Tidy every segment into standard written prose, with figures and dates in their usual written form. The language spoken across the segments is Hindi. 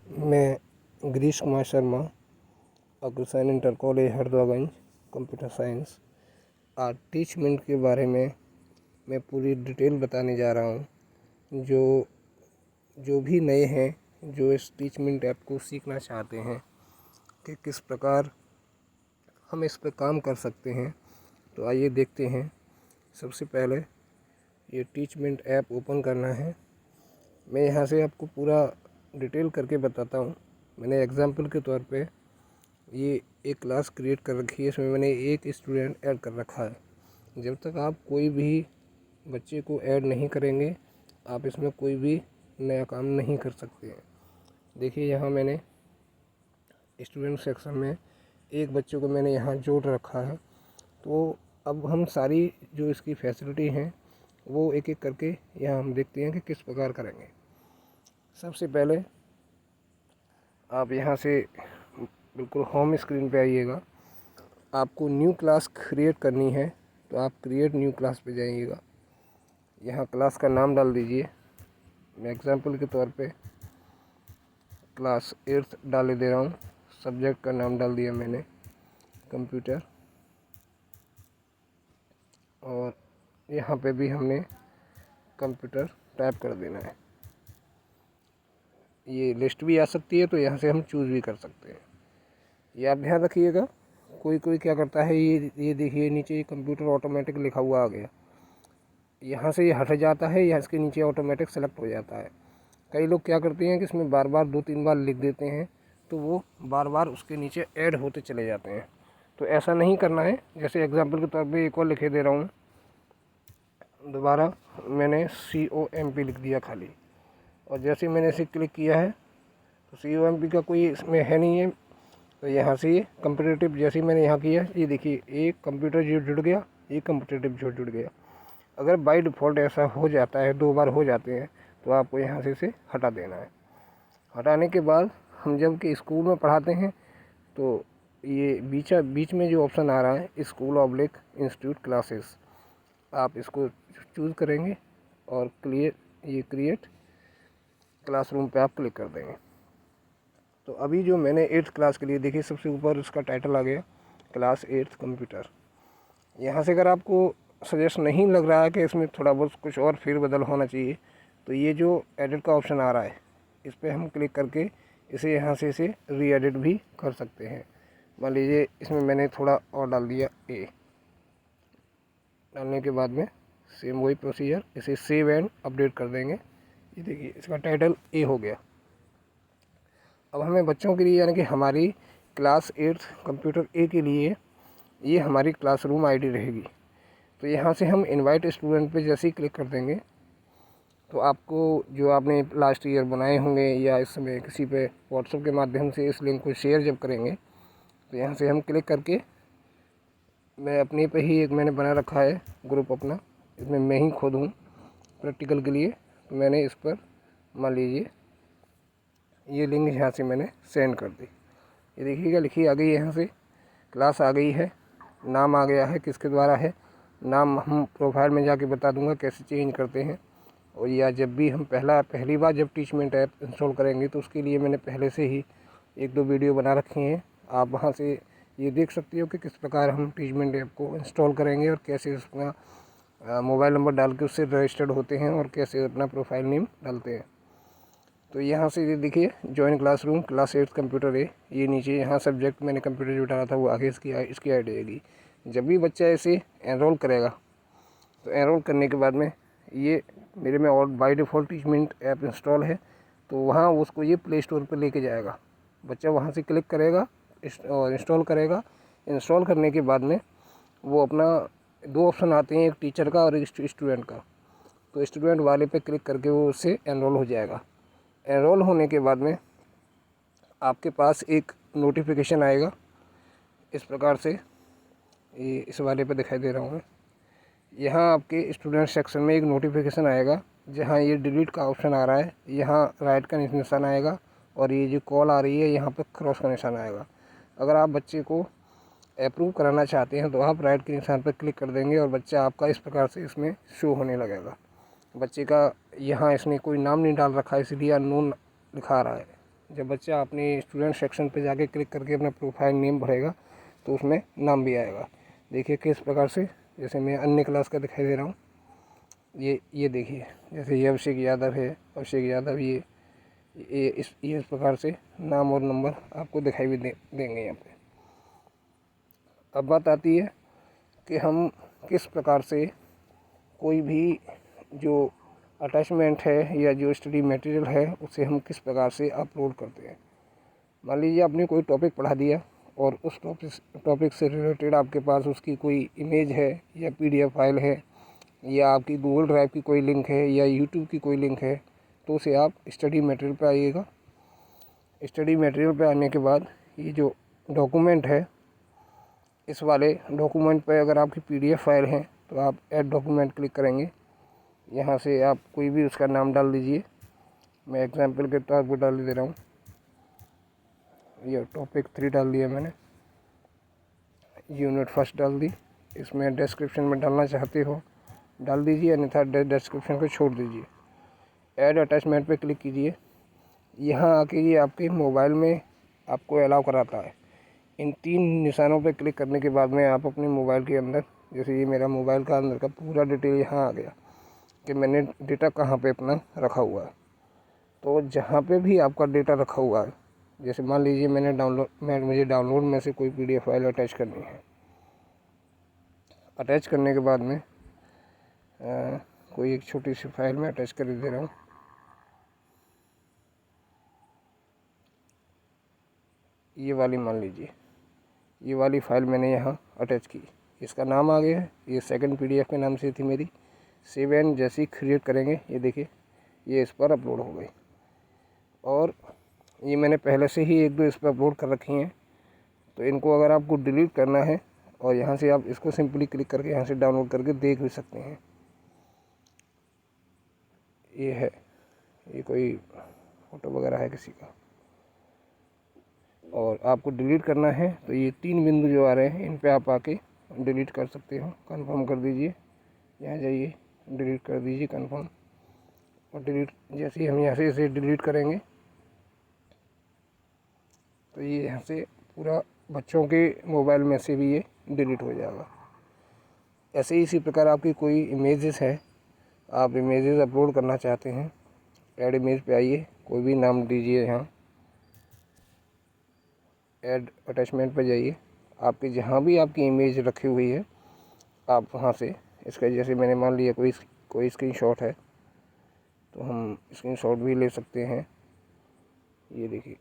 मैं Girish Kumar Sharma, Agrasen inter college Hardoganj, computer science. आज टीचमेंट के बारे में मैं पूरी डिटेल बताने जा रहा हूँ। जो भी नए हैं, जो इस टीचमेंट ऐप को सीखना चाहते हैं कि किस प्रकार हम इस पर काम कर सकते हैं, तो आइए देखते हैं। सबसे पहले ये टीचमेंट ऐप ओपन करना है। मैं यहाँ से आपको पूरा डिटेल करके बताता हूँ। मैंने एग्जाम्पल के तौर पे ये एक क्लास क्रिएट कर रखी है, इसमें मैंने एक स्टूडेंट ऐड कर रखा है। जब तक आप कोई भी बच्चे को ऐड नहीं करेंगे, आप इसमें कोई भी नया काम नहीं कर सकते हैं। देखिए, यहाँ मैंने स्टूडेंट सेक्शन में एक बच्चे को मैंने यहाँ जोड़ रखा है। तो अब हम सारी जो इसकी फैसिलिटी हैं वो एक एक करके यहाँ हम देखते हैं कि किस प्रकार करेंगे। सबसे पहले आप यहाँ से बिल्कुल होम स्क्रीन पे आइएगा। आपको न्यू क्लास क्रिएट करनी है, तो आप क्रिएट न्यू क्लास पे जाइएगा। यहाँ क्लास का नाम डाल दीजिए। मैं एग्जांपल के तौर पे क्लास 8 डाल दे रहा हूँ। सब्जेक्ट का नाम डाल दिया मैंने कंप्यूटर, और यहाँ पे भी हमने कंप्यूटर टाइप कर देना है। ये लिस्ट भी आ सकती है, तो यहाँ से हम चूज़ भी कर सकते हैं। ये आप ध्यान रखिएगा। कोई क्या करता है, ये देखिए नीचे कंप्यूटर ऑटोमेटिक लिखा हुआ आ गया। यहाँ से ये हट जाता है, या इसके नीचे ऑटोमेटिक सेलेक्ट हो जाता है। कई लोग क्या करते हैं कि इसमें बार बार 2-3 बार लिख देते हैं, तो वो बार बार उसके नीचे ऐड होते चले जाते हैं। तो ऐसा नहीं करना है। जैसे एग्जांपल के तौर पे एक और लिखे दे रहा हूँ। दोबारा मैंने COMP लिख दिया खाली, और जैसे मैंने इसे क्लिक किया है तो COMP का कोई इसमें है नहीं है। तो यहाँ से ये कम्पिटिटिव, जैसे मैंने यहाँ किया, ये देखिए एक कंप्यूटर जो जुड़ गया, एक कम्पिटिटिव जो जुड़ गया। अगर बाय डिफ़ॉल्ट ऐसा हो जाता है, 2 बार हो जाते हैं, तो आपको यहाँ से इसे हटा देना है। हटाने के बाद हम जब कि स्कूल में पढ़ाते हैं, तो ये बीच में जो ऑप्शन आ रहा है स्कूल/इंस्टीट्यूट क्लासेस, आप इसको चूज़ करेंगे और क्रिएट क्लासरूम पे आप क्लिक कर देंगे। तो अभी जो मैंने 8th क्लास के लिए, देखिए सबसे ऊपर इसका टाइटल आ गया, क्लास 8 कंप्यूटर। यहाँ से अगर आपको सजेस्ट नहीं लग रहा है कि इसमें थोड़ा बहुत कुछ और फेरबदल होना चाहिए, तो ये जो एडिट का ऑप्शन आ रहा है, इस पर हम क्लिक करके इसे यहाँ से इसे री एडिट भी कर सकते हैं। मान लीजिए इसमें मैंने थोड़ा और डाल दिया ए। डालने के बाद में सेम वही प्रोसीजर, इसे सेव एंड अपडेट कर देंगे। ये देखिए इसका टाइटल ए हो गया। अब हमें बच्चों के लिए, यानी कि हमारी क्लास 8 कंप्यूटर ए के लिए, ये हमारी क्लासरूम आईडी रहेगी। तो यहाँ से हम इनवाइट स्टूडेंट पे जैसे ही क्लिक कर देंगे, तो आपको जो आपने लास्ट ईयर बनाए होंगे, या इस समय किसी पे व्हाट्सएप के माध्यम से इस लिंक को शेयर जब करेंगे, तो यहाँ से हम क्लिक करके, मैं अपने पे ही एक मैंने बना रखा है ग्रुप अपना, इसमें मैं ही खुद हूँ प्रैक्टिकल के लिए। तो मैंने इस पर मान लीजिए ये लिंक यहाँ से मैंने सेंड कर दी। ये देखिएगा लिखी आ गई, यहाँ से क्लास आ गई है, नाम आ गया है, किसके द्वारा है। नाम हम प्रोफाइल में जाके बता दूंगा कैसे चेंज करते हैं। और या जब भी हम पहली बार जब टीचमेंट ऐप इंस्टॉल करेंगे, तो उसके लिए मैंने पहले से ही 1-2 वीडियो बना रखी हैं। आप वहाँ से ये देख सकते हो कि किस प्रकार हम टीचमेंट ऐप को इंस्टॉल करेंगे, और कैसे अपना मोबाइल नंबर डाल के उससे रजिस्टर्ड होते हैं, और कैसे अपना प्रोफाइल नेम डालते हैं। तो यहाँ से ये देखिए जॉइन क्लासरूम क्लास 8 कंप्यूटर ए, ये नीचे यहाँ सब्जेक्ट मैंने कंप्यूटर जो डाला था वो आगे इसकी ऐड आएगी। जब भी बच्चा इसे एनरोल करेगा, तो एनरोल करने के बाद में ये मेरे में और by default Teachmint app install है, तो वहाँ उसको ये प्ले स्टोर पर लेके जाएगा। बच्चा वहाँ से क्लिक करेगा और इंस्टॉल करेगा। इंस्टॉल करने के बाद में वो अपना 2 ऑप्शन आते हैं, एक टीचर का और एक स्टूडेंट का। तो स्टूडेंट वाले पे क्लिक करके वो उससे एनरोल हो जाएगा। एनरोल होने के बाद में आपके पास एक नोटिफिकेशन आएगा इस प्रकार से, ये इस वाले पे दिखाई दे रहा हूँ मैं। यहाँ आपके स्टूडेंट सेक्शन में एक नोटिफिकेशन आएगा, जहाँ ये डिलीट का ऑप्शन आ रहा है, यहाँ राइट का निशान आएगा, और ये जो कॉल आ रही है यहाँ पे क्रॉस का निशान आएगा। अगर आप बच्चे को अप्रूव कराना चाहते हैं, तो आप राइट के निशान पर क्लिक कर देंगे, और बच्चा आपका इस प्रकार से इसमें शो होने लगेगा। बच्चे का यहाँ इसने कोई नाम नहीं डाल रखा है, इसलिए अननोन लिखा आ रहा है। जब बच्चा अपनी स्टूडेंट सेक्शन पे जाके क्लिक करके अपना प्रोफाइल नेम भरेगा तो उसमें नाम भी आएगा। देखिए किस प्रकार से, जैसे मैं अन्य क्लास का दिखाई दे रहा हूँ, ये देखिए, जैसे ये अभिषेक यादव है, अभिषेक यादव, ये इस प्रकार से नाम और नंबर आपको दिखाई भी देंगे यहाँ पे। अब बात आती है कि हम किस प्रकार से कोई भी जो अटैचमेंट है या जो स्टडी मटेरियल है उसे हम किस प्रकार से अपलोड करते हैं। मान लीजिए आपने कोई टॉपिक पढ़ा दिया और उस टॉपिक से रिलेटेड आपके पास उसकी कोई इमेज है या PDF फाइल है या आपकी गूगल ड्राइव की कोई लिंक है या यूट्यूब की कोई लिंक है, तो उसे आप स्टडी मटेरियल पे आइएगा। स्टडी मटेरियल पे आने के बाद ये जो डॉक्यूमेंट है, इस वाले डॉक्यूमेंट पे अगर आपकी PDF फाइल है तो आप ऐड डॉक्यूमेंट क्लिक करेंगे। यहाँ से आप कोई भी उसका नाम डाल दीजिए। मैं एग्जांपल के तौर पर डाल दे रहा हूँ, ये टॉपिक 3 डाल दिया मैंने, यूनिट फर्स्ट डाल दी। इसमें डिस्क्रिप्शन में डालना चाहते हो डाल दीजिए, अन्यथा डिस्क्रिप्शन को छोड़ दीजिए। ऐड अटैचमेंट पे क्लिक कीजिए। यहाँ आके ये आपके मोबाइल में आपको अलाउ कराता है। इन 3 निशानों पे क्लिक करने के बाद में आप अपने मोबाइल के अंदर, जैसे ये मेरा मोबाइल का अंदर का पूरा डिटेल यहाँ आ गया कि मैंने डेटा कहाँ पे अपना रखा हुआ है। तो जहाँ पे भी आपका डेटा रखा हुआ है, जैसे मान लीजिए मुझे डाउनलोड में से कोई PDF फाइल अटैच करनी है। अटैच करने के बाद में कोई एक छोटी सी फाइल में अटैच कर दे रहा हूँ। ये वाली मान लीजिए, ये वाली फ़ाइल मैंने यहाँ अटैच की। इसका नाम आ गया है, ये सेकंड PDF के नाम से थी मेरी। सेव एंड जैसे ही क्रिएट करेंगे, ये देखिए ये इस पर अपलोड हो गई। और ये मैंने पहले से ही 1-2 इस पर अपलोड कर रखी हैं। तो इनको अगर आपको डिलीट करना है और यहाँ से आप इसको सिंपली क्लिक करके यहाँ से डाउनलोड करके देख भी सकते हैं। ये है, ये कोई फ़ोटो वगैरह है किसी का, और आपको डिलीट करना है तो ये 3 बिंदु जो आ रहे हैं इन पे आप आके डिलीट कर सकते हो। कंफर्म कर दीजिए, यहाँ जाइए, डिलीट कर दीजिए, कंफर्म। और डिलीट जैसे ही हम यहाँ से इसे डिलीट करेंगे तो ये यहाँ से पूरा बच्चों के मोबाइल में से भी ये डिलीट हो जाएगा। ऐसे ही इसी प्रकार आपकी कोई इमेजेस है, आप इमेजेस अपलोड करना चाहते हैं, ऐड इमेज पे आइए, कोई भी नाम दीजिए, यहाँ ऐड अटैचमेंट पे जाइए। आपकी जहाँ भी आपकी इमेज रखी हुई है आप वहाँ से इसका, जैसे मैंने मान लिया कोई स्क्रीनशॉट है तो हम स्क्रीनशॉट भी ले सकते हैं, ये देखिए,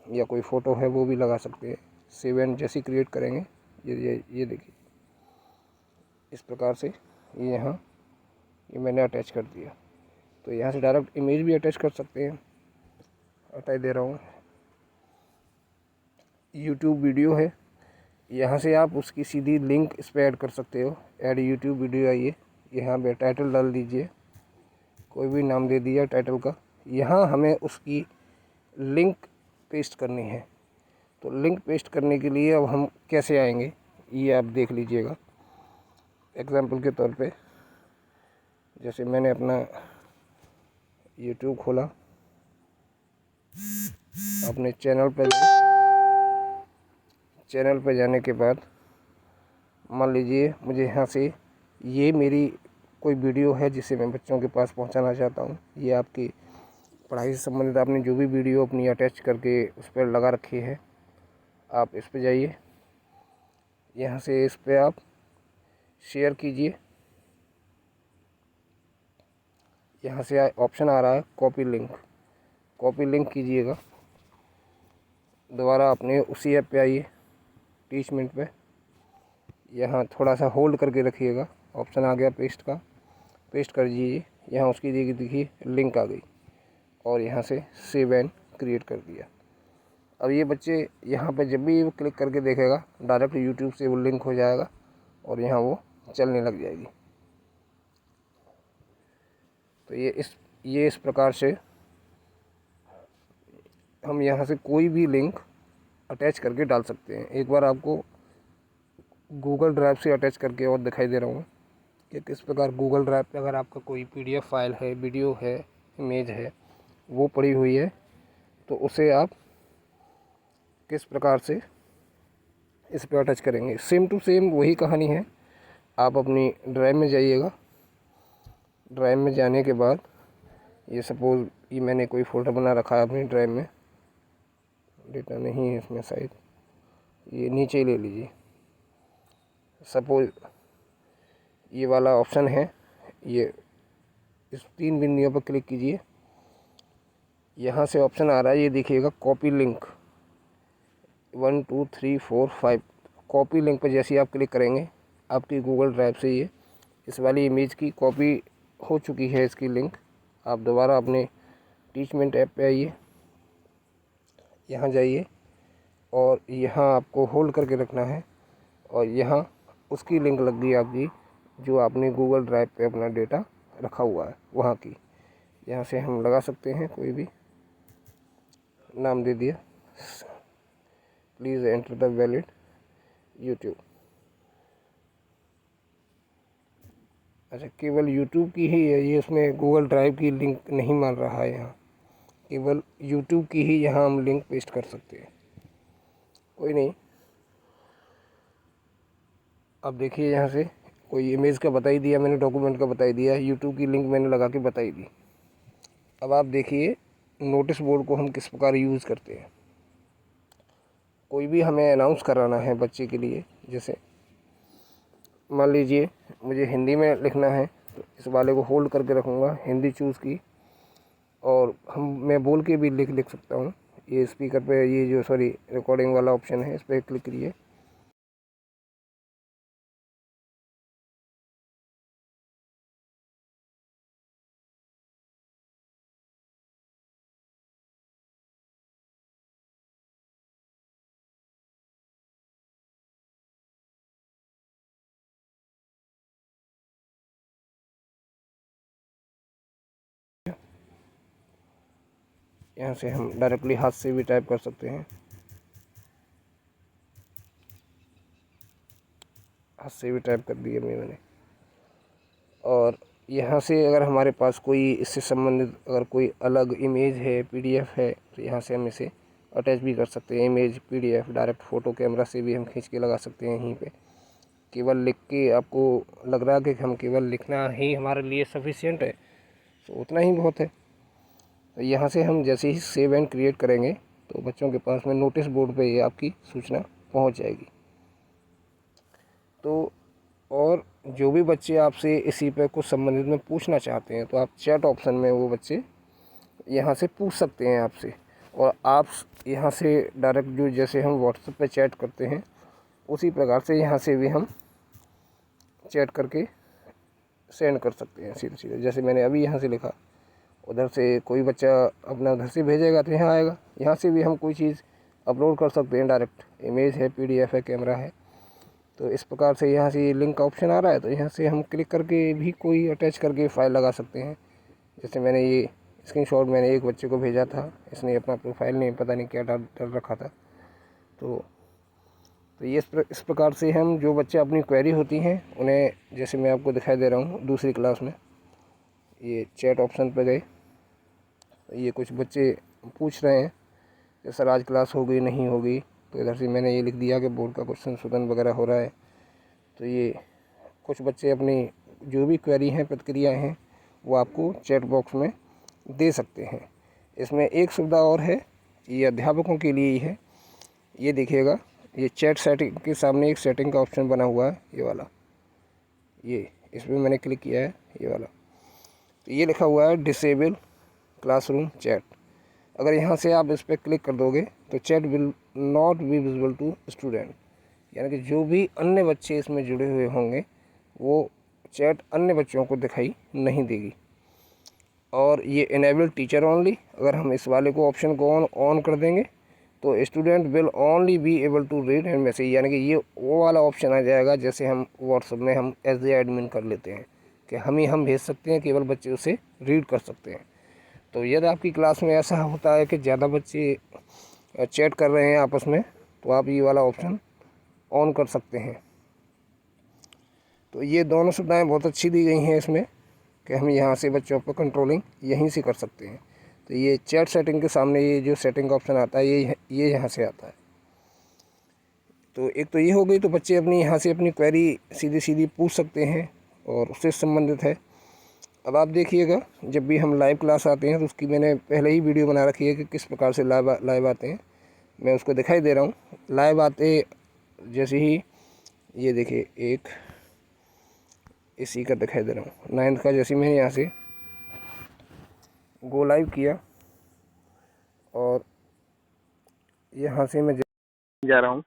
या कोई फ़ोटो है वो भी लगा सकते हैं। सेव एंड जैसे क्रिएट करेंगे, ये देखिए इस प्रकार से ये मैंने अटैच कर दिया। तो यहाँ से डायरेक्ट इमेज भी अटैच कर सकते हैं। हटा दे रहा हूँ, यूट्यूब वीडियो है, यहाँ से आप उसकी सीधी लिंक इस पर ऐड कर सकते हो। ऐड यूट्यूब वीडियो, आइए यहाँ पे टाइटल डाल दीजिए, कोई भी नाम दे दिया टाइटल का। यहाँ हमें उसकी लिंक पेस्ट करनी है। तो लिंक पेस्ट करने के लिए अब हम कैसे आएंगे ये आप देख लीजिएगा। एग्जांपल के तौर पे जैसे मैंने अपना यूट्यूब खोला, अपने चैनल पे जाने के बाद मान लीजिए मुझे यहाँ से ये मेरी कोई वीडियो है जिसे मैं बच्चों के पास पहुँचाना चाहता हूँ। ये आपकी पढ़ाई से संबंधित आपने जो भी वीडियो अपनी अटैच करके उस पर लगा रखी है, आप इस पे जाइए, यहाँ से इस पे आप शेयर कीजिए। यहाँ से ऑप्शन आ रहा है कॉपी लिंक कीजिएगा। दोबारा अपने उसी ऐप पे आइए, टीच मिनट पे, यहाँ थोड़ा सा होल्ड करके रखिएगा। ऑप्शन आ गया पेस्ट का, पेस्ट कर दीजिए। यहाँ उसकी देखिए लिंक आ गई और यहाँ से सेव एंड क्रिएट कर दिया। अब ये बच्चे यहाँ पे जब भी क्लिक करके देखेगा डायरेक्ट यूट्यूब से वो लिंक हो जाएगा और यहाँ वो चलने लग जाएगी। तो ये इस प्रकार से हम यहाँ से कोई भी लिंक अटैच करके डाल सकते हैं। एक बार आपको गूगल ड्राइव से अटैच करके और दिखाई दे रहा हूँ कि किस प्रकार गूगल ड्राइव पे अगर आपका कोई PDF फाइल है, वीडियो है, इमेज है, वो पड़ी हुई है तो उसे आप किस प्रकार से इस पर अटैच करेंगे। सेम टू सेम वही कहानी है। आप अपनी ड्राइव में जाइएगा। ड्राइव में जाने के बाद ये सपोज़ ये मैंने कोई फ़ोल्डर बना रखा है अपनी ड्राइव में, डेटा नहीं है इसमें शायद, ये नीचे ही ले लीजिए। सपोज़ ये वाला ऑप्शन है, ये इस 3 बिंदुओं पर क्लिक कीजिए। यहाँ से ऑप्शन आ रहा है, ये देखिएगा कॉपी लिंक 1 2 3 4 5। कॉपी लिंक पर जैसे ही आप क्लिक करेंगे आपकी गूगल ड्राइव से ये इस वाली इमेज की कॉपी हो चुकी है इसकी लिंक। आप दोबारा अपने टीचमेंट ऐप पे आइए, यहाँ जाइए और यहाँ आपको होल्ड करके रखना है और यहाँ उसकी लिंक लग गई आपकी जो आपने गूगल ड्राइव पे अपना डेटा रखा हुआ है वहाँ की। यहाँ से हम लगा सकते हैं, कोई भी नाम दे दिया, please enter the valid YouTube. अच्छा, केवल यूट्यूब की ही है ये, इसमें गूगल ड्राइव की लिंक नहीं मान रहा है। यहाँ केवल यूट्यूब की ही यहाँ हम लिंक पेस्ट कर सकते हैं। कोई नहीं, अब देखिए यहाँ से कोई इमेज का बता ही दिया मैंने, डॉक्यूमेंट का बता ही दिया, यूट्यूब की लिंक मैंने लगा के बताई दी। अब आप देखिए नोटिस बोर्ड को हम किस प्रकार यूज़ करते हैं। कोई भी हमें अनाउंस कराना है बच्चे के लिए, जैसे मान लीजिए मुझे हिंदी में लिखना है तो इस वाले को होल्ड करके रखूँगा, हिंदी चूज़ की, और मैं बोल के भी लिख सकता हूँ। ये स्पीकर पे ये जो रिकॉर्डिंग वाला ऑप्शन है इस पर क्लिक करिए। यहाँ से हम डायरेक्टली हाथ से भी टाइप कर सकते हैं, हाथ से भी टाइप कर दिया मैंने। और यहाँ से अगर हमारे पास कोई इससे संबंधित अगर कोई अलग इमेज है, पीडीएफ है, तो यहाँ से हम इसे अटैच भी कर सकते हैं। Image PDF direct photo camera से भी हम खींच के लगा सकते हैं। यहीं पे केवल लिख के आपको लग रहा है कि हम केवल लिखना ही हमारे लिए सफिशिएंट है, तो उतना ही बहुत है। तो यहाँ से हम जैसे ही सेव एंड क्रिएट करेंगे तो बच्चों के पास में नोटिस बोर्ड पे ये आपकी सूचना पहुँच जाएगी। तो और जो भी बच्चे आपसे इसी पे कुछ संबंधित में पूछना चाहते हैं तो आप चैट ऑप्शन में वो बच्चे यहाँ से पूछ सकते हैं आपसे। और आप यहाँ से डायरेक्ट जो जैसे हम व्हाट्सएप पे चैट करते हैं उसी प्रकार से यहाँ से भी हम चैट करके सेंड कर सकते हैं सीधे सीधे। जैसे मैंने अभी यहाँ से लिखा, उधर से कोई बच्चा अपना उधर से भेजेगा तो यहाँ आएगा। यहाँ से भी हम कोई चीज़ अपलोड कर सकते हैं, डायरेक्ट इमेज है, पीडीएफ है, कैमरा है। तो इस प्रकार से यहाँ से लिंक का ऑप्शन आ रहा है तो यहाँ से हम क्लिक करके भी कोई अटैच करके फाइल लगा सकते हैं। जैसे मैंने ये स्क्रीनशॉट मैंने एक बच्चे को भेजा था, इसने अपना प्रोफाइल नेम पता नहीं क्या डाल रखा था। तो ये इस प्रकार से हम जो बच्चे अपनी क्वेरी होती हैं उन्हें, जैसे मैं आपको दिखाई दे रहा हूँ दूसरी क्लास में, ये चैट ऑप्शन पर गए, ये कुछ बच्चे पूछ रहे हैं कि सर आज क्लास हो गई नहीं होगी, तो इधर से मैंने ये लिख दिया कि बोर्ड का क्वेश्चन शोधन वगैरह हो रहा है। तो ये कुछ बच्चे अपनी जो भी क्वेरी हैं, प्रतिक्रियाएं हैं, वो आपको चैट बॉक्स में दे सकते हैं। इसमें एक सुविधा और है, ये अध्यापकों के लिए ही है। ये देखिएगा, ये चैट सेटिंग के सामने एक सेटिंग का ऑप्शन बना हुआ है, ये वाला, ये इसमें मैंने क्लिक किया है, ये वाला। तो ये लिखा हुआ है डिसेबल क्लासरूम चैट। अगर यहाँ से आप इस पर क्लिक कर दोगे तो chat will not be visible to student, यानी कि जो भी अन्य बच्चे इसमें जुड़े हुए होंगे वो चैट अन्य बच्चों को दिखाई नहीं देगी। और ये इनेबल टीचर ओनली, अगर हम इस वाले को ऑप्शन को ऑन कर देंगे तो student will only be able to read and message, यानी कि ये वो वाला ऑप्शन आ जाएगा जैसे हम व्हाट्सएप में हम एज ए एडमिन कर लेते हैं कि हम भेज सकते हैं, केवल बच्चे उसे रीड कर सकते हैं। तो यदि आपकी क्लास में ऐसा होता है कि ज़्यादा बच्चे चैट कर रहे हैं आपस में, तो आप ये वाला ऑप्शन ऑन कर सकते हैं। तो ये दोनों सुविधाएं बहुत अच्छी दी गई हैं इसमें कि हम यहाँ से बच्चों पर कंट्रोलिंग यहीं से कर सकते हैं। तो ये चैट सेटिंग के सामने ये जो सेटिंग का ऑप्शन आता है ये यहाँ से आता है। तो एक तो ये हो गई, तो बच्चे अपनी यहाँ से अपनी क्वेरी सीधी सीधी पूछ सकते हैं और उससे संबंधित है। अब आप देखिएगा, जब भी हम लाइव क्लास आते हैं तो उसकी मैंने पहले ही वीडियो बना रखी है कि किस प्रकार से लाइव आते हैं। मैं उसको दिखाई दे रहा हूँ। लाइव आते जैसे ही ये देखिए एक इसी का दिखाई दे रहा हूँ 9th का, जैसे मैंने यहाँ से गो लाइव किया और यहाँ से मैं जा रहा हूँ।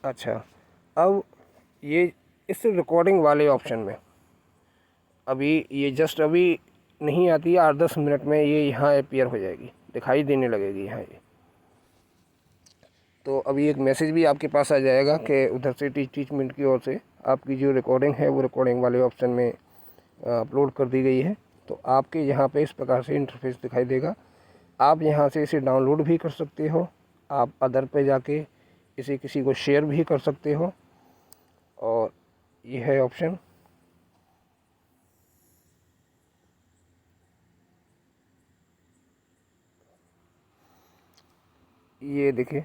अच्छा, अब ये इस रिकॉर्डिंग वाले ऑप्शन में अभी ये जस्ट अभी नहीं आती है, 8-10 मिनट में ये यहाँ अपीयर हो जाएगी, दिखाई देने लगेगी यहाँ ये। तो अभी एक मैसेज भी आपके पास आ जाएगा कि उधर से टीचमेंट की ओर से आपकी जो रिकॉर्डिंग है वो रिकॉर्डिंग वाले ऑप्शन में अपलोड कर दी गई है। तो आपके यहाँ पे इस प्रकार से इंटरफेस दिखाई देगा। आप यहाँ से इसे डाउनलोड भी कर सकते हो, आप अदर पे जाके इसे किसी को शेयर भी कर सकते हो। और ये है ऑप्शन, ये देखिए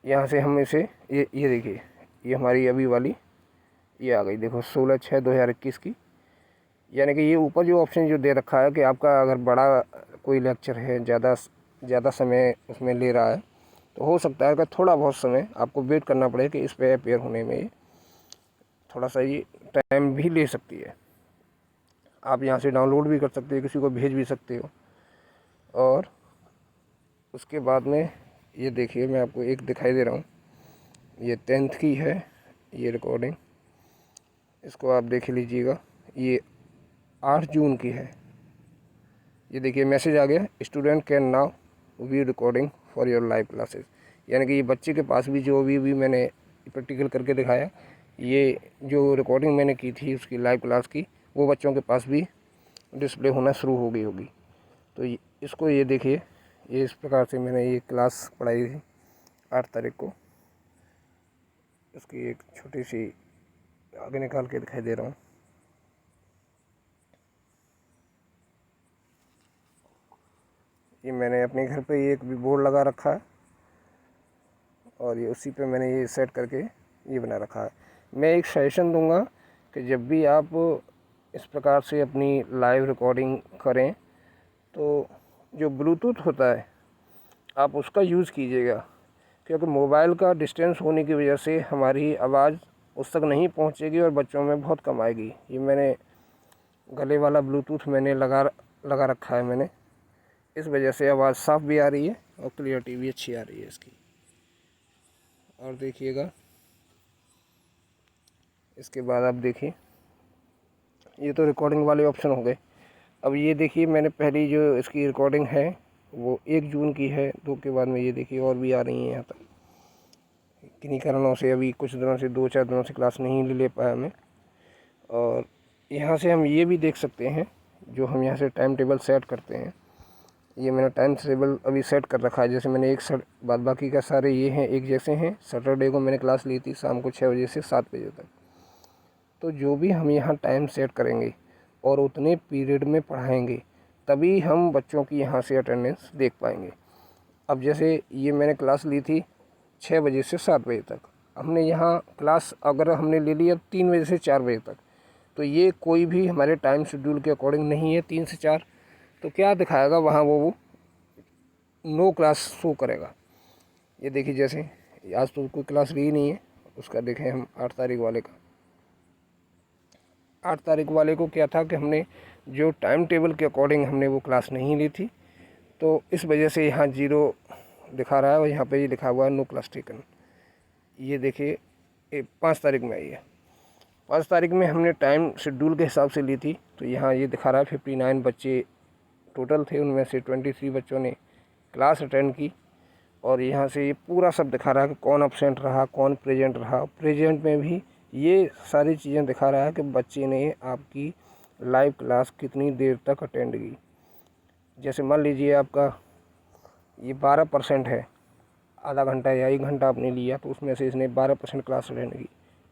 यहाँ से हम इसे ये देखिए, ये हमारी अभी वाली ये आ गई, देखो 16/6/2021 की। यानी कि ये ऊपर जो ऑप्शन जो दे रखा है कि आपका अगर बड़ा कोई लेक्चर है, ज़्यादा समय उसमें ले रहा है, तो हो सकता है कि थोड़ा बहुत समय आपको वेट करना पड़े कि इस पे अपेयर होने में ये थोड़ा सा ये टाइम भी ले सकती है। आप यहाँ से डाउनलोड भी कर सकते हो, किसी को भेज भी सकते हो। और उसके बाद में ये देखिए, मैं आपको एक दिखाई दे रहा हूँ, ये 10th की है ये रिकॉर्डिंग, इसको आप देख लीजिएगा। ये 8 जून की है। ये देखिए मैसेज आ गया, student can now view recording for your live classes. यानी कि ये बच्चे के पास भी जो भी मैंने प्रैक्टिकल करके दिखाया, ये जो रिकॉर्डिंग मैंने की थी उसकी लाइव क्लास की, वो बच्चों के पास भी डिस्प्ले होना शुरू हो गई होगी। तो इसको ये देखिए, ये इस प्रकार से मैंने ये क्लास पढ़ाई थी 8 तारीख को। इसकी एक छोटी सी आगे निकाल के दिखाई दे रहा हूँ। ये मैंने अपने घर पे एक भी बोर्ड लगा रखा है और ये उसी पे मैंने ये सेट करके ये बना रखा है। मैं एक सजेशन दूंगा कि जब भी आप इस प्रकार से अपनी लाइव रिकॉर्डिंग करें तो जो ब्लूटूथ होता है आप उसका यूज़ कीजिएगा, क्योंकि मोबाइल का डिस्टेंस होने की वजह से हमारी आवाज़ उस तक नहीं पहुंचेगी और बच्चों में बहुत कम आएगी। ये मैंने गले वाला ब्लूटूथ मैंने लगा रखा है मैंने, इस वजह से आवाज़ साफ़ भी आ रही है और क्लियरिटी भी अच्छी आ रही है इसकी। और देखिएगा, इसके बाद आप देखिए, ये तो रिकॉर्डिंग वाले ऑप्शन हो गए। अब ये देखिए, मैंने पहली जो इसकी रिकॉर्डिंग है वो 1 जून की है, 2 के बाद में ये देखिए और भी आ रही हैं यहाँ तक। किन्हीं कारणों से अभी कुछ दिनों से 2-4 दिनों से क्लास नहीं ले पाया मैं। और यहाँ से हम ये भी देख सकते हैं, जो हम यहाँ से टाइम टेबल सेट करते हैं, ये मैंने टाइम टेबल अभी सेट कर रखा है। जैसे मैंने बाद बाकी का सारे ये हैं एक जैसे हैं। सैटरडे को मैंने क्लास ली थी शाम को 6 बजे से 7 बजे तक। तो जो भी हम यहाँ टाइम सेट करेंगे और उतने पीरियड में पढ़ाएंगे तभी हम बच्चों की यहाँ से अटेंडेंस देख पाएंगे। अब जैसे ये मैंने क्लास ली थी 6 बजे से 7 बजे तक, हमने यहाँ क्लास अगर हमने ले ली अब 3 बजे से 4 बजे तक, तो ये कोई भी हमारे टाइम शेड्यूल के अकॉर्डिंग नहीं है 3 से 4। तो क्या दिखाएगा वहाँ, वो नो क्लास शो करेगा। ये देखिए, जैसे आज तो कोई क्लास ली नहीं है, उसका देखें हम 8 तारीख वाले का। 8 तारीख वाले को क्या था कि हमने जो टाइम टेबल के अकॉर्डिंग हमने वो क्लास नहीं ली थी, तो इस वजह से यहाँ 0 दिखा रहा है और यहाँ पे ये लिखा हुआ है नो क्लास टेकन। ये देखिए 5 तारीख में आई है। 5 तारीख में हमने टाइम शेड्यूल के हिसाब से ली थी, तो यहाँ ये दिखा रहा है 59 बच्चे टोटल थे, उनमें से 23 बच्चों ने क्लास अटेंड की। और यहाँ से ये पूरा सब दिखा रहा है कि कौन अब्सेंट रहा, कौन प्रेजेंट रहा। प्रेजेंट में भी ये सारी चीज़ें दिखा रहा है कि बच्चे ने आपकी लाइव क्लास कितनी देर तक अटेंड की। जैसे मान लीजिए आपका ये 12% है, आधा घंटा या 1 घंटा आपने लिया, तो उसमें से इसने 12% क्लास अटेंड की।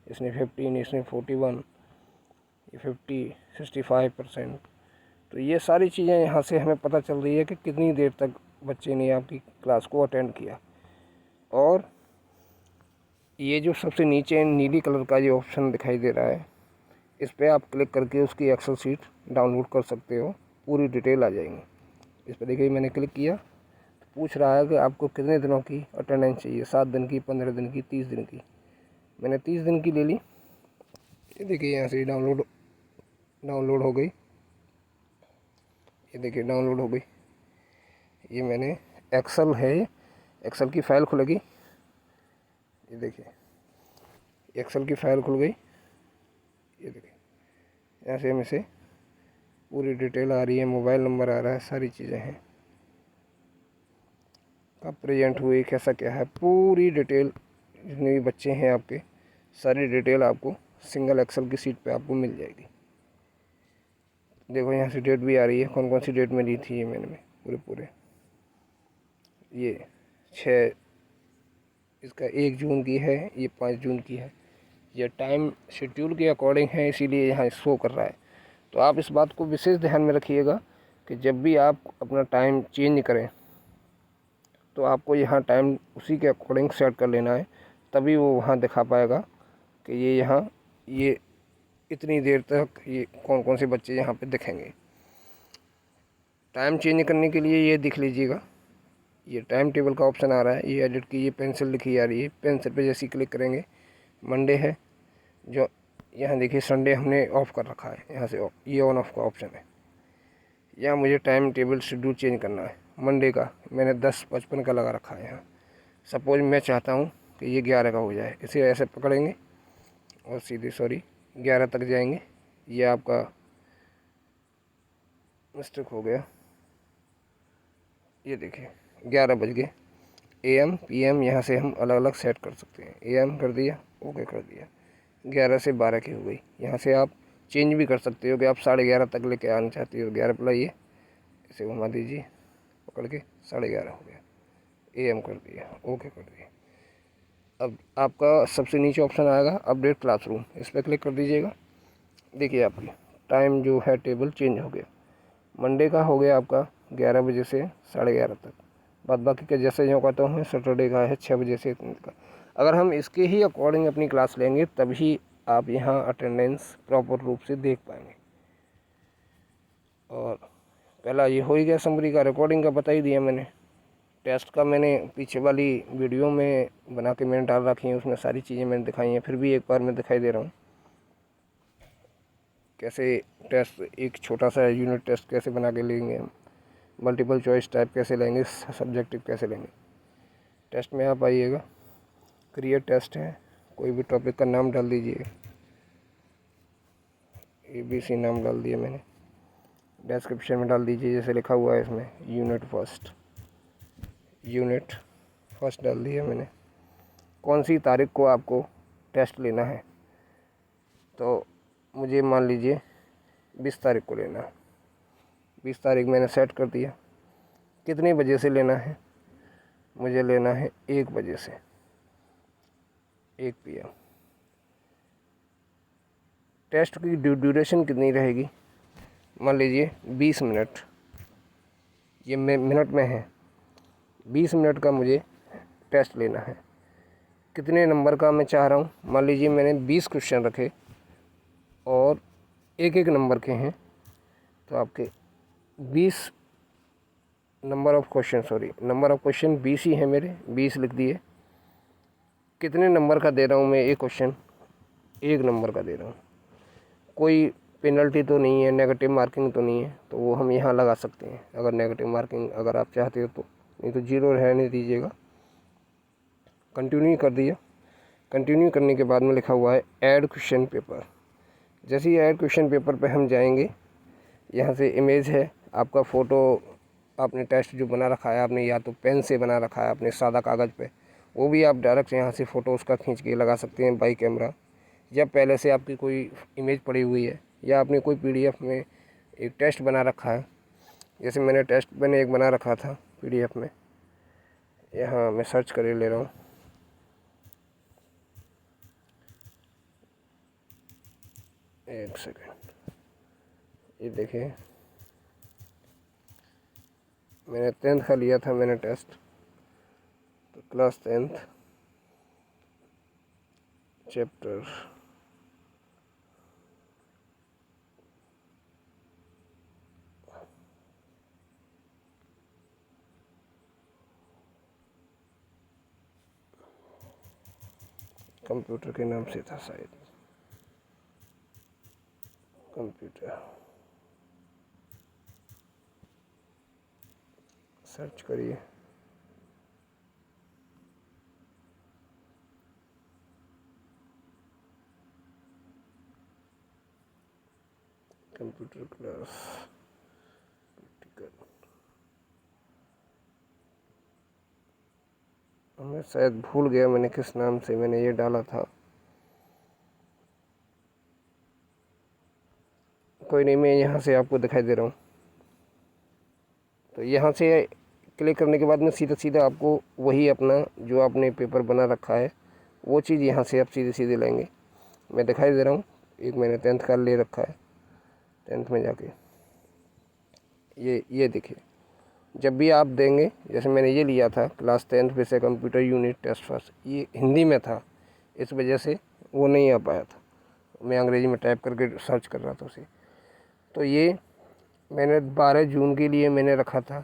इसने 15, इसने 41, ये 50, 65%। तो ये सारी चीज़ें यहाँ से हमें पता चल रही है कि कितनी देर तक बच्चे ने आपकी क्लास को अटेंड किया। और ये जो सबसे नीचे नीली कलर का ये ऑप्शन दिखाई दे रहा है, इस पर आप क्लिक करके उसकी एक्सेल शीट डाउनलोड कर सकते हो, पूरी डिटेल आ जाएंगी। इस पर देखिए, मैंने क्लिक किया तो पूछ रहा है कि आपको कितने दिनों की अटेंडेंस चाहिए, 7 दिन की, 15 दिन की, 30 दिन की। मैंने 30 दिन की ले ली। ये देखिए, यहाँ से डाउनलोड हो गई। ये देखिए डाउनलोड हो गई। ये मैंने एक्सेल है, एक्सेल की फ़ाइल खुलेगी। ये देखिए एक्सेल की फ़ाइल खुल गई। ये देखिए यहाँ से हम इसे पूरी डिटेल आ रही है, मोबाइल नंबर आ रहा है, सारी चीज़ें हैं, कब प्रेजेंट हुई, कैसा क्या है, पूरी डिटेल। जितने भी बच्चे हैं आपके, सारी डिटेल आपको सिंगल एक्सेल की सीट पे आपको मिल जाएगी। देखो यहाँ से डेट भी आ रही है, कौन कौन सी डेट में ली थी ये मैंने पूरे। ये 6, इसका 1 जून की है, ये 5 जून की है। ये टाइम शेड्यूल के अकॉर्डिंग है, इसीलिए यहाँ शो कर रहा है। तो आप इस बात को विशेष ध्यान में रखिएगा कि जब भी आप अपना टाइम चेंज करें तो आपको यहाँ टाइम उसी के अकॉर्डिंग सेट कर लेना है, तभी वो वहाँ दिखा पाएगा कि ये यहाँ ये इतनी देर तक ये कौन कौन से बच्चे यहाँ पे दिखेंगे। टाइम चेंज करने के लिए ये दिख लीजिएगा, ये टाइम टेबल का ऑप्शन आ रहा है, ये एडिट की, ये पेंसिल लिखी आ रही है। पेंसिल पे जैसे क्लिक करेंगे, मंडे है जो, यहाँ देखिए संडे हमने ऑफ़ कर रखा है, यहाँ से ये ऑन ऑफ का ऑप्शन है। यहाँ मुझे टाइम टेबल शेड्यूल चेंज करना है, मंडे का मैंने 10:55 का लगा रखा है। यहाँ सपोज मैं चाहता हूँ कि ये 11 का हो जाए, इसे ऐसे पकड़ेंगे और सीधे 11 तक जाएंगे। ये आपका मिस्टेक हो गया, ये देखिए 11 बज गए। AM PM यहाँ से हम अलग अलग सेट कर सकते हैं। AM कर दिया, ओके कर दिया, 11 से 12 की हो गई। यहाँ से आप चेंज भी कर सकते हो कि आप 11:30 तक लेके आना चाहते हो, 11 पर लाइए, इसे घुमा दीजिए पकड़ के, 11:30 हो गया। AM कर दिया, ओके कर दिया। अब आपका सबसे नीचे ऑप्शन आएगा अपडेट क्लासरूम, इस पर क्लिक कर दीजिएगा। देखिए आपकी टाइम जो है टेबल चेंज हो गया। मंडे का हो गया आपका 11 बजे से 11:30 तक। बाद बाकी का जैसे जो कहता हूँ, सैटरडे का है 6 बजे से इतने का। अगर हम इसके ही अकॉर्डिंग अपनी क्लास लेंगे तभी आप यहाँ अटेंडेंस प्रॉपर रूप से देख पाएंगे। और पहला ये हो ही गया समरी का, रिकॉर्डिंग का बता ही दिया मैंने। टेस्ट का मैंने पीछे वाली वीडियो में बना के मैंने डाल रखी है, उसमें सारी चीज़ें मैंने दिखाई हैं, फिर भी एक बार मैं दिखाई दे रहा हूँ कैसे टेस्ट, एक छोटा सा यूनिट टेस्ट कैसे बना के लेंगे हम, मल्टीपल चॉइस टाइप कैसे लेंगे, सब्जेक्टिव कैसे लेंगे। टेस्ट में आप आइएगा, क्रिएट टेस्ट है, कोई भी टॉपिक का नाम डाल दीजिए, ABC नाम डाल दिया मैंने। डिस्क्रिप्शन में डाल दीजिए जैसे लिखा हुआ है इसमें, यूनिट फर्स्ट डाल दिया मैंने। कौन सी तारीख को आपको टेस्ट लेना है, तो मुझे मान लीजिए 20 तारीख को लेना है। 20 तारीख मैंने सेट कर दिया। कितने बजे से लेना है, मुझे लेना है 1 बजे से, 1 PM। टेस्ट की ड्यूरेशन कितनी रहेगी, मान लीजिए 20 मिनट, ये मिनट में है। 20 मिनट का मुझे टेस्ट लेना है। कितने नंबर का मैं चाह रहा हूँ, मान लीजिए मैंने 20 क्वेश्चन रखे और एक नंबर के हैं, तो आपके 20 नंबर ऑफ़ क्वेश्चन 20 ही है मेरे, 20 लिख दिए। कितने नंबर का दे रहा हूँ मैं, एक क्वेश्चन 1 नंबर का दे रहा हूँ। कोई पेनल्टी तो नहीं है, नेगेटिव मार्किंग तो नहीं है, तो वो हम यहाँ लगा सकते हैं अगर नेगेटिव मार्किंग अगर आप चाहते हो तो, नहीं तो 0 रहने दीजिएगा। कंटिन्यू कर दिया। कंटिन्यू करने के बाद में लिखा हुआ है ऐड क्वेश्चन पेपर। जैसे ही ऐड क्वेश्चन पेपर पे हम जाएंगे, यहाँ से इमेज है आपका, फ़ोटो आपने टेस्ट जो बना रखा है आपने, या तो पेन से बना रखा है आपने सादा कागज़ पे, वो भी आप डायरेक्ट यहाँ से फ़ोटो उसका खींच के लगा सकते हैं बाई कैमरा, या पहले से आपकी कोई इमेज पड़ी हुई है, या आपने कोई PDF में एक टेस्ट बना रखा है। जैसे मैंने एक बना रखा था PDF में, यहाँ मैं सर्च कर ले रहा हूँ। एक सेकेंड, ये देखिए मैंने 10th का लिया था मैंने टेस्ट, तो क्लास 10th चैप्टर कंप्यूटर के नाम से था शायद, कंप्यूटर सर्च करिए। कंप्यूटर क्लास मैं शायद भूल गया मैंने किस नाम से मैंने ये डाला था। कोई नहीं, मैं यहाँ से आपको दिखाई दे रहा हूँ। तो यहाँ से क्लिक करने के बाद में सीधा आपको वही अपना जो आपने पेपर बना रखा है वो चीज़ यहाँ से आप सीधे लेंगे। मैं दिखाई दे रहा हूँ, एक मैंने 10th का ले रखा है। 10th में जाके ये देखिए, जब भी आप देंगे, जैसे मैंने ये लिया था क्लास 10th विषय कंप्यूटर यूनिट टेस्ट फर्स्ट, ये हिंदी में था, इस वजह से वो नहीं आ पाया था, मैं अंग्रेजी में टाइप करके सर्च कर रहा था उसे। तो ये मैंने 12 जून के लिए मैंने रखा था,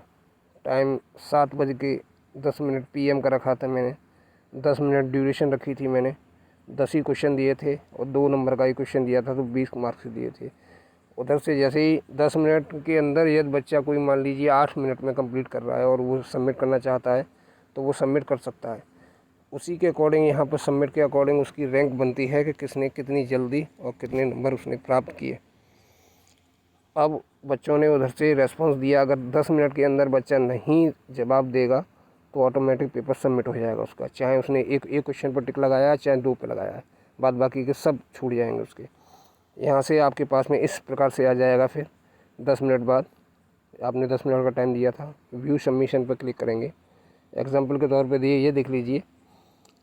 टाइम 7:10 PM का रखा था मैंने। 10 मिनट ड्यूरेशन रखी थी मैंने। 10 ही क्वेश्चन दिए थे और 2 नंबर का ही क्वेश्चन दिया था, तो 20 मार्क्स दिए थे। उधर से जैसे ही 10 मिनट के अंदर यदि बच्चा कोई मान लीजिए 8 मिनट में कंप्लीट कर रहा है और वो सबमिट करना चाहता है तो वो सबमिट कर सकता है। उसी के अकॉर्डिंग यहाँ पर सबमिट के अकॉर्डिंग उसकी रैंक बनती है कि किसने कितनी जल्दी और कितने नंबर उसने प्राप्त किए। अब बच्चों ने उधर से रेस्पॉन्स दिया, अगर 10 मिनट के अंदर बच्चा नहीं जवाब देगा तो ऑटोमेटिक पेपर सबमिट हो जाएगा उसका, चाहे उसने एक क्वेश्चन पर टिक लगाया है चाहे 2 पे लगाया है, बाद बाकी के सब छूट जाएंगे उसके। यहाँ से आपके पास में इस प्रकार से आ जाएगा। फिर 10 मिनट बाद आपने 10 मिनट का टाइम दिया था, व्यू सबमिशन पर क्लिक करेंगे। एग्जाम्पल के तौर पे दिए, ये देख लीजिए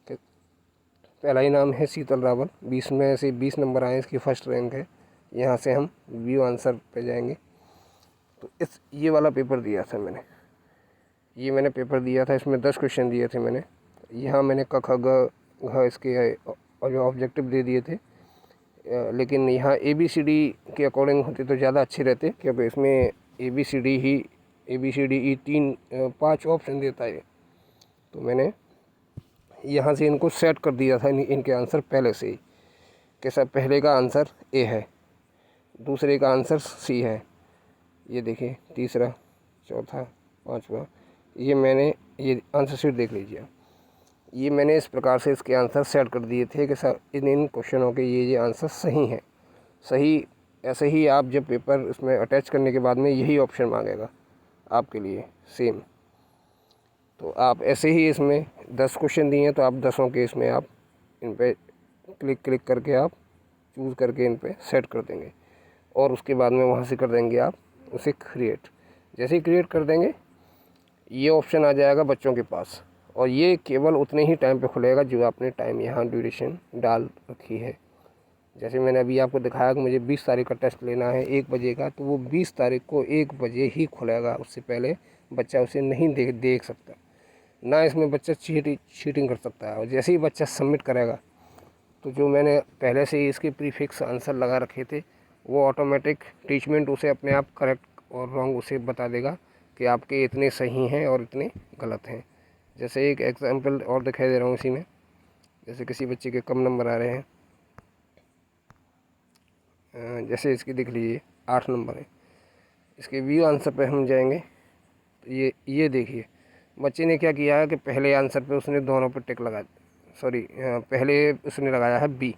कि पहला ही नाम है शीतल रावल, 20 में से 20 नंबर आए, इसकी फर्स्ट रैंक है। यहाँ से हम व्यू आंसर पे जाएंगे, तो ये वाला पेपर दिया था मैंने, ये मैंने पेपर दिया था, इसमें 10 क्वेश्चन दिए थे मैंने। यहाँ मैंने क ख ग घ इसके और जो ऑब्जेक्टिव दे दिए थे, लेकिन यहाँ ABCD के अकॉर्डिंग होते तो ज़्यादा अच्छे रहते, क्योंकि इसमें ABCD 5 ऑप्शन देता है। तो मैंने यहाँ से इनको सेट कर दिया था इनके आंसर पहले से ही। कैसा, पहले का आंसर A है, दूसरे का आंसर C है, ये देखिए तीसरा, चौथा, पांचवा, ये आंसर शीट देख लीजिए। ये मैंने इस प्रकार से इसके आंसर सेट कर दिए थे कि सर इन क्वेश्चनों के ये आंसर सही हैं। सही ऐसे ही आप जब पेपर इसमें अटैच करने के बाद में यही ऑप्शन मांगेगा आपके लिए सेम। तो आप ऐसे ही इसमें 10 क्वेश्चन दिए हैं, तो आप 10 के इसमें आप इन पे क्लिक करके आप चूज़ करके इन पे सेट कर देंगे, और उसके बाद में वहाँ से कर देंगे आप उसे क्रिएट। जैसे ही क्रिएट कर देंगे ये ऑप्शन आ जाएगा बच्चों के पास, और ये केवल उतने ही टाइम पे खुलेगा जो आपने टाइम यहाँ ड्यूरेशन डाल रखी है। जैसे मैंने अभी आपको दिखाया कि मुझे 20 तारीख का टेस्ट लेना है 1 बजे का, तो वो 20 तारीख को 1 बजे ही खुलेगा, उससे पहले बच्चा उसे नहीं देख सकता। ना इसमें बच्चा चीटिंग कर सकता है। और जैसे ही बच्चा सबमिट करेगा, तो जो मैंने पहले से ही इसके प्रीफिक्स आंसर लगा रखे थे, वो ऑटोमेटिक टीचमेंट उसे अपने आप करेक्ट और रॉन्ग उसे बता देगा कि आपके इतने सही हैं और इतने गलत हैं। जैसे एक एग्जांपल और दिखाई दे रहा हूँ इसी में। जैसे किसी बच्चे के कम नंबर आ रहे हैं, जैसे इसकी देख लीजिए 8 नंबर है, इसके व्यू आंसर पे हम जाएंगे तो ये देखिए बच्चे ने क्या किया है कि पहले आंसर पे उसने दोनों पे टिक लगा, पहले उसने लगाया है B,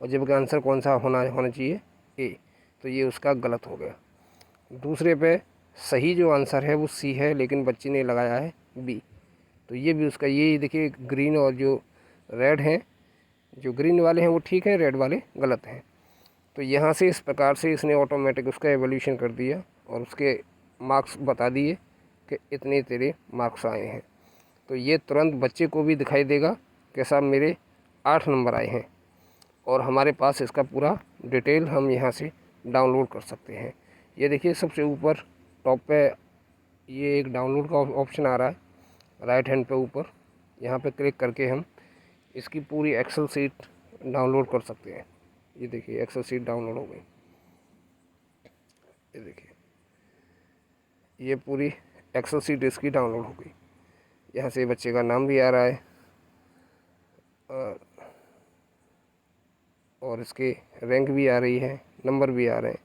और जबकि आंसर कौन सा होना चाहिए A, तो ये उसका गलत हो गया। दूसरे पे सही जो आंसर है वो C है, लेकिन बच्चे ने लगाया है B, तो ये भी उसका, ये देखिए ग्रीन और जो रेड हैं, जो ग्रीन वाले हैं वो ठीक है, रेड वाले गलत हैं। तो यहाँ से इस प्रकार से इसने ऑटोमेटिक उसका एवोल्यूशन कर दिया और उसके मार्क्स बता दिए कि इतने तेरे मार्क्स आए हैं। तो ये तुरंत बच्चे को भी दिखाई देगा कि साहब मेरे 8 नंबर आए हैं, और हमारे पास इसका पूरा डिटेल हम यहाँ से डाउनलोड कर सकते हैं। ये देखिए सबसे ऊपर टॉप पे ये एक डाउनलोड का ऑप्शन आ रहा है, राइट हैंड पे ऊपर, यहाँ पे क्लिक करके हम इसकी पूरी एक्सेल शीट डाउनलोड कर सकते हैं। ये देखिए एक्सेल शीट डाउनलोड हो गई, ये देखिए ये पूरी एक्सेल शीट इसकी डाउनलोड हो गई। यहाँ से बच्चे का नाम भी आ रहा है और इसके रैंक भी आ रही है, नंबर भी आ रहे हैं।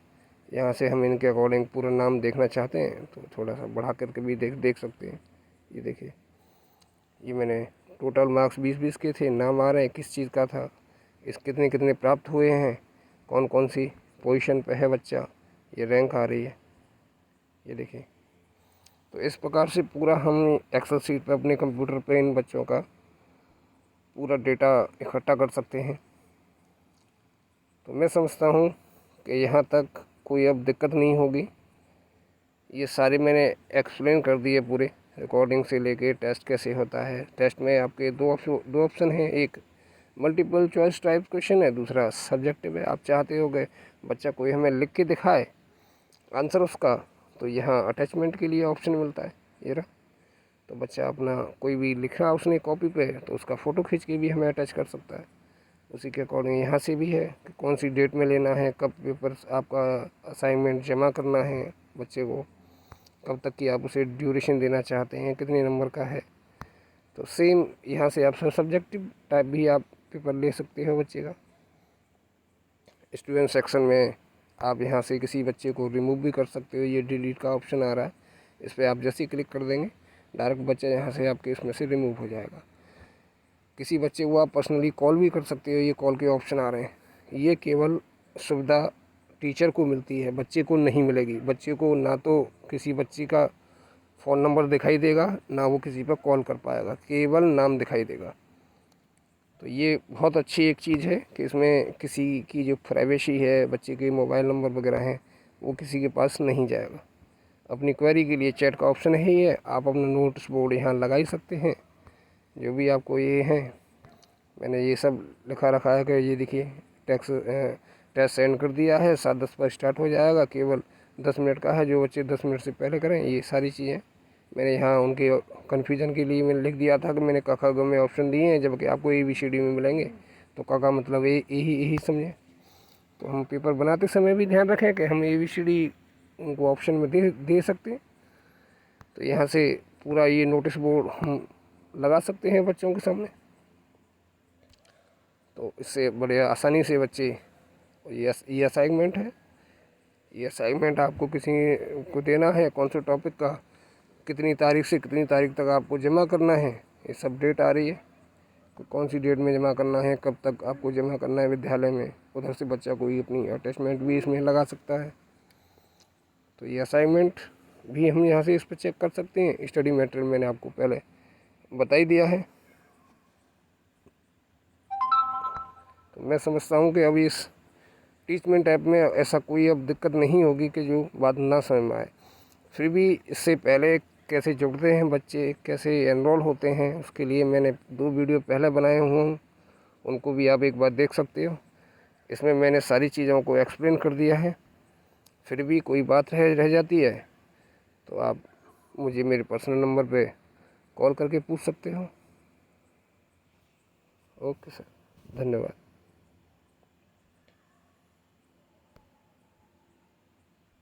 यहाँ से हम इनके अकॉर्डिंग पूरा नाम देखना चाहते हैं तो थोड़ा सा बढ़ा करके भी देख सकते हैं। ये देखिए ये मैंने टोटल मार्क्स 20-20 के थे, नाम आ रहे हैं किस चीज़ का था, इस कितने प्राप्त हुए हैं, कौन कौन सी पोजीशन पे है बच्चा, ये रैंक आ रही है। ये देखिए, तो इस प्रकार से पूरा हम एक्सेल शीट पे अपने कंप्यूटर पे इन बच्चों का पूरा डेटा इकट्ठा कर सकते हैं। तो मैं समझता हूँ कि यहाँ तक कोई अब दिक्कत नहीं होगी। ये सारे मैंने एक्सप्लेन कर दिए पूरे, रिकॉर्डिंग से लेके टेस्ट कैसे होता है। टेस्ट में आपके दो ऑप्शन हैं, एक मल्टीपल चॉइस टाइप क्वेश्चन है, दूसरा सब्जेक्टिव है। आप चाहते हो गए बच्चा कोई हमें लिख के दिखाए आंसर उसका, तो यहाँ अटैचमेंट के लिए ऑप्शन मिलता है, ये रहा। तो बच्चा अपना कोई भी लिख रहा उसने कॉपी पे, तो उसका फ़ोटो खींच के भी हमें अटैच कर सकता है। उसी के अकॉर्डिंग यहाँ से भी है कि कौन सी डेट में लेना है, कब पेपर आपका असाइनमेंट जमा करना है बच्चे को, कब तक की आप उसे ड्यूरेशन देना चाहते हैं, कितने नंबर का है। तो सेम यहाँ से आप सब्जेक्टिव टाइप भी आप पेपर ले सकते हो बच्चे का। स्टूडेंट सेक्शन में आप यहाँ से किसी बच्चे को रिमूव भी कर सकते हो, ये डिलीट का ऑप्शन आ रहा है, इस पर आप जैसे ही क्लिक कर देंगे डायरेक्ट बच्चा यहाँ से आपके इसमें से रिमूव हो जाएगा। किसी बच्चे को आप पर्सनली कॉल भी कर सकते हो, ये कॉल के ऑप्शन आ रहे हैं। ये केवल सुविधा टीचर को मिलती है, बच्चे को नहीं मिलेगी। बच्चे को ना तो किसी बच्चे का फ़ोन नंबर दिखाई देगा, ना वो किसी पर कॉल कर पाएगा, केवल नाम दिखाई देगा। तो ये बहुत अच्छी एक चीज़ है कि इसमें किसी की जो प्राइवेसी है, बच्चे के मोबाइल नंबर वगैरह हैं, वो किसी के पास नहीं जाएगा। अपनी क्वेरी के लिए चैट का ऑप्शन है, ये आप अपना नोटिस बोर्ड यहाँ लगा ही सकते हैं। जो भी आपको ये है, मैंने ये सब लिखा रखा है कि ये देखिए टेस्ट सेंड कर दिया है, 7:10 पर स्टार्ट हो जाएगा, केवल 10 मिनट का है, जो बच्चे 10 मिनट से पहले करें। ये सारी चीज़ें मैंने यहाँ उनके कन्फ्यूजन के लिए मैंने लिख दिया था कि मैंने क ख ग में ऑप्शन दिए हैं, जबकि आपको ABCD में मिलेंगे। तो क का मतलब यही समझे। तो हम पेपर बनाते समय भी ध्यान रखें कि हम ABCD उनको ऑप्शन में दे सकते हैं। तो यहाँ से पूरा ये नोटिस बोर्ड हम लगा सकते हैं बच्चों के सामने। तो इससे बड़े आसानी से बच्चे, ये असाइनमेंट है, ये असाइनमेंट आपको किसी को देना है, कौन से टॉपिक का, कितनी तारीख से कितनी तारीख तक आपको जमा करना है, ये सब डेट आ रही है। कौन सी डेट में जमा करना है, कब तक आपको जमा करना है विद्यालय में। उधर से बच्चा कोई अपनी अटैचमेंट भी इसमें लगा सकता है। तो ये असाइनमेंट भी हम यहाँ से इस पर चेक कर सकते हैं। स्टडी मटेरियल मैंने आपको पहले बता ही दिया है। तो मैं समझता हूँ कि अभी इस टीचमेंट ऐप में ऐसा कोई अब दिक्कत नहीं होगी कि जो बात ना समझ में आए। फिर भी इससे पहले कैसे जुड़ते हैं बच्चे, कैसे एनरोल होते हैं, उसके लिए मैंने 2 वीडियो पहले बनाए हुए हूँ, उनको भी आप एक बार देख सकते हो। इसमें मैंने सारी चीज़ों को एक्सप्लेन कर दिया है। फिर भी कोई बात रह जाती है तो आप मुझे मेरे पर्सनल नंबर पे कॉल करके पूछ सकते हो। ओके सर, धन्यवाद।